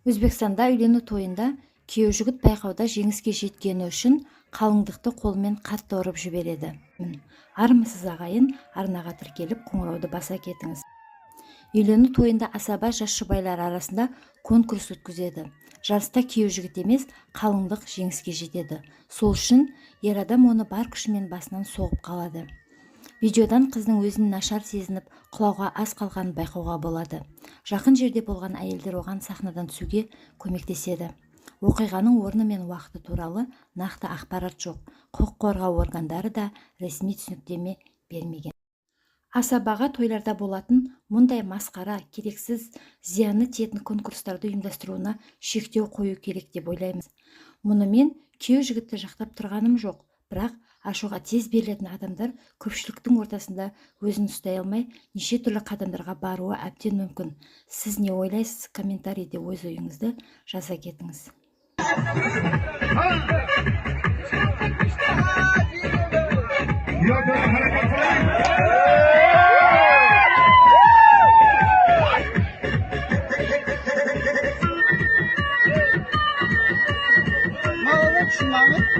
Өзбекстанда үйлену тойында күйеу жігіт байқауда жеңіске жеткені үшін қалыңдықты қолымен қатты ұрып жібереді. Армысыз ағайын, арнаға тіркеліп қоңырауды баса кетіңіз. Үйлену тойында асаба жас жұбайлар арасында конкурс өткізеді. Жарыста күйеу жігіт емес, қалыңдық жеңіске жетеді. Сол үшін ер адам оны бар күшімен басынан соғып қалады. Видеодан қыздың өзін нашар сезініп, құлауға аз қалғанын байқауға болады. Жақын жерде болған әйелдер оған сахнадан түсуге көмектеседі. Оқиғаның орны мен уақыты туралы нақты ақпарат жоқ. Құқық қорғау органдары да ресми түсініктеме бермеген. Асабаға тойларда болатын мұндай масқара, керексіз, зияны тиетін конкурстарды ұйымдастыруына шектеу қою керек деп ойлаймыз. Мұнымен күйеу жігітті жақтап тұрғаным жоқ, бірақ ашуға тез берілетін адамдар көпшіліктің ортасында өзін ұстай алмай, неше түрлі қадамдарға баруы әбден мүмкін. Сіз не ойлайсыз? Комментарийде өз ойыңызды жаза кетіңіз. Молодец, мама.